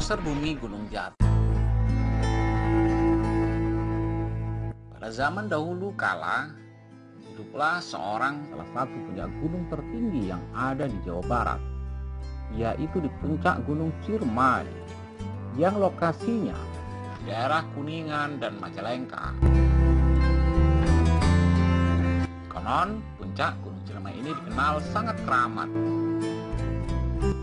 dasar bumi gunung jatuh. Pada zaman dahulu kala, hiduplah salah satu puncak gunung tertinggi yang ada di Jawa Barat, yaitu di puncak Gunung Ciremai, yang lokasinya di daerah Kuningan dan Majalengka. Konon, puncak Gunung Ciremai ini dikenal sangat keramat,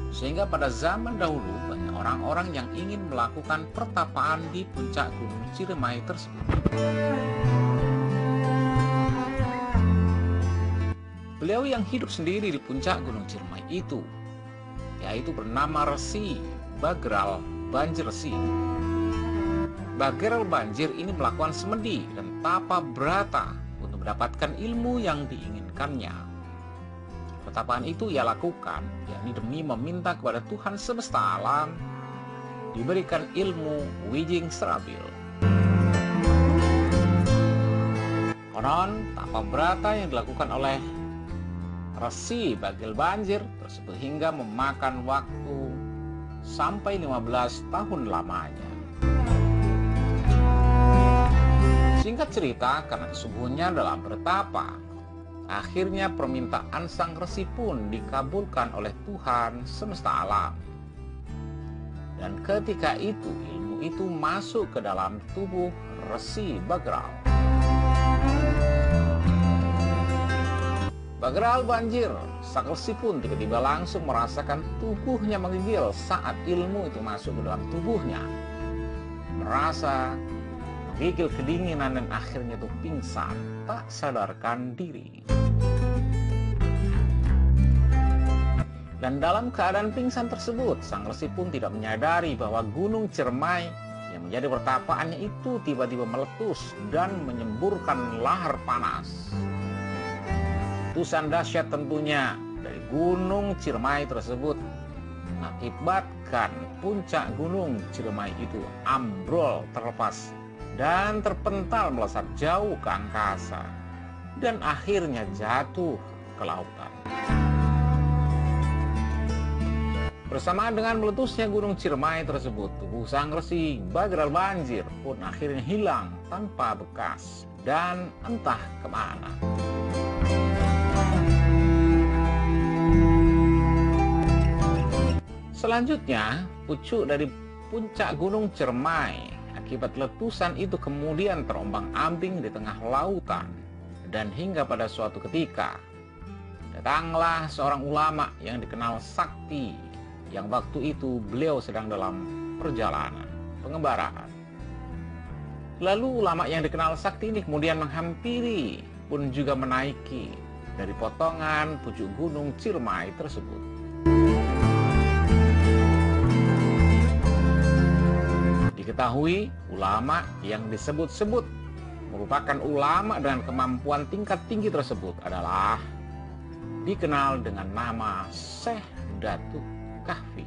sehingga pada zaman dahulu banyak orang-orang yang ingin melakukan pertapaan di puncak Gunung Ciremai tersebut. Beliau yang hidup sendiri di puncak Gunung Ciremai itu, yaitu bernama Resi Bagral Banjir-Resi. Bagral Banjir ini melakukan semedi dan tapa brata untuk mendapatkan ilmu yang diinginkannya. Pertapaan itu ia lakukan, yakni demi meminta kepada Tuhan semesta alam diberikan ilmu wijing serabil. Konon, tapa brata yang dilakukan oleh Resi Bagral Banjir tersebut hingga memakan waktu sampai 15 tahun lamanya. Singkat cerita, karena kesungguhnya dalam bertapa, akhirnya permintaan sang resi pun dikabulkan oleh Tuhan semesta alam. Dan ketika itu, ilmu itu masuk ke dalam tubuh Resi Bagral. Bagral Banjir, sang resi pun tiba-tiba langsung merasakan tubuhnya menggigil saat ilmu itu masuk ke dalam tubuhnya. Merasa menggigil kedinginan dan akhirnya itu pingsan, tak sadarkan diri. Dan dalam keadaan pingsan tersebut, sang resi pun tidak menyadari bahwa Gunung Ciremai yang menjadi pertapaannya itu tiba-tiba meletus dan menyemburkan lahar panas. Letusan dahsyat tentunya dari Gunung Ciremai tersebut mengakibatkan puncak Gunung Ciremai itu ambrol terlepas dan terpental melesat jauh ke angkasa dan akhirnya jatuh ke lautan. Bersamaan dengan meletusnya Gunung Ciremai tersebut, tubuh sang resi Bagral Banjir pun akhirnya hilang tanpa bekas dan entah kemana. Selanjutnya, pucuk dari puncak Gunung Ciremai akibat letusan itu kemudian terombang-ambing di tengah lautan. Dan hingga pada suatu ketika, datanglah seorang ulama yang dikenal sakti, yang waktu itu beliau sedang dalam perjalanan pengembaraan. Lalu ulama yang dikenal sakti ini kemudian menghampiri pun juga menaiki dari potongan pucuk Gunung Ciremai tersebut. Diketahui ulama yang disebut-sebut merupakan ulama dengan kemampuan tingkat tinggi tersebut adalah dikenal dengan nama Syekh Datuk Kahfi.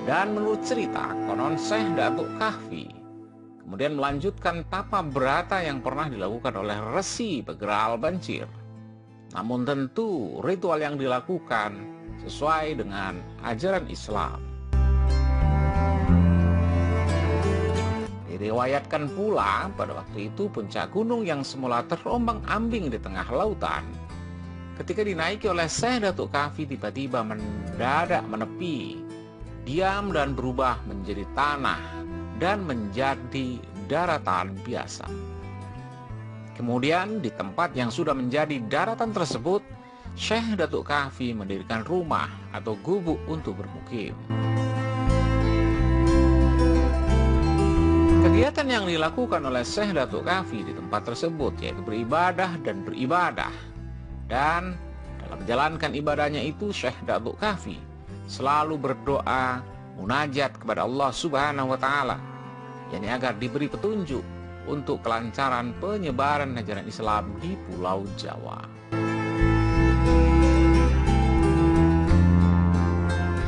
Dan menurut cerita, konon Syekh Datuk Kahfi kemudian melanjutkan tapa brata yang pernah dilakukan oleh Resi Bagral Banjir. Namun tentu ritual yang dilakukan sesuai dengan ajaran Islam. Diriwayatkan pula pada waktu itu puncak gunung yang semula terombang-ambing di tengah lautan, ketika dinaiki oleh Syekh Datuk Kahfi tiba-tiba mendadak menepi, diam dan berubah menjadi tanah dan menjadi daratan biasa. Kemudian di tempat yang sudah menjadi daratan tersebut, Syekh Datuk Kahfi mendirikan rumah atau gubuk untuk bermukim. Kegiatan yang dilakukan oleh Syekh Datuk Kahfi di tempat tersebut yaitu beribadah dan beribadah. Dan dalam menjalankan ibadahnya itu, Syekh Datuk Kahfi selalu berdoa munajat kepada Allah Subhanahu wa Ta'ala, yakni agar diberi petunjuk untuk kelancaran penyebaran ajaran Islam di Pulau Jawa.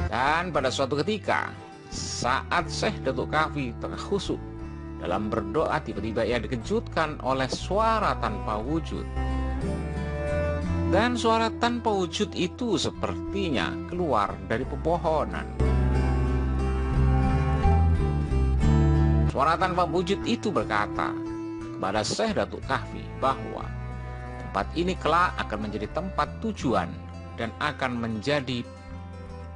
Dan pada suatu ketika, saat Syekh Datuk Kahfi tengah khusyuk dalam berdoa, tiba-tiba ia dikejutkan oleh suara tanpa wujud. Dan suara tanpa wujud itu sepertinya keluar dari pepohonan. Suara tanpa wujud itu berkata kepada Syekh Datuk Kahfi bahwa tempat ini kelak akan menjadi tempat tujuan dan akan menjadi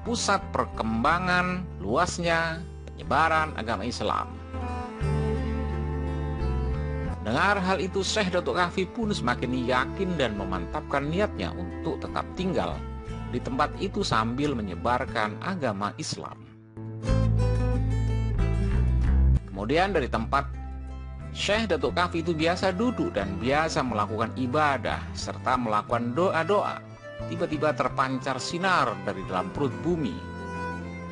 pusat perkembangan luasnya penyebaran agama Islam. Dengar hal itu, Syekh Datuk Kahfi pun semakin yakin dan memantapkan niatnya untuk tetap tinggal di tempat itu sambil menyebarkan agama Islam. Kemudian dari tempat Syekh Datuk Kahfi itu biasa duduk dan biasa melakukan ibadah serta melakukan doa-doa, tiba-tiba terpancar sinar dari dalam perut bumi.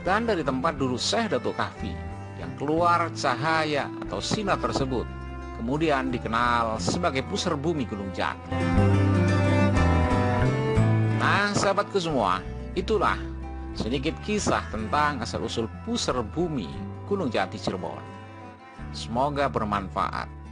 Dan dari tempat duduk Syekh Datuk Kahfi yang keluar cahaya atau sinar tersebut kemudian dikenal sebagai pusar bumi Gunung Jati. Nah, sahabatku semua, itulah sedikit kisah tentang asal-usul pusar bumi Gunung Jati Cirebon. Semoga bermanfaat.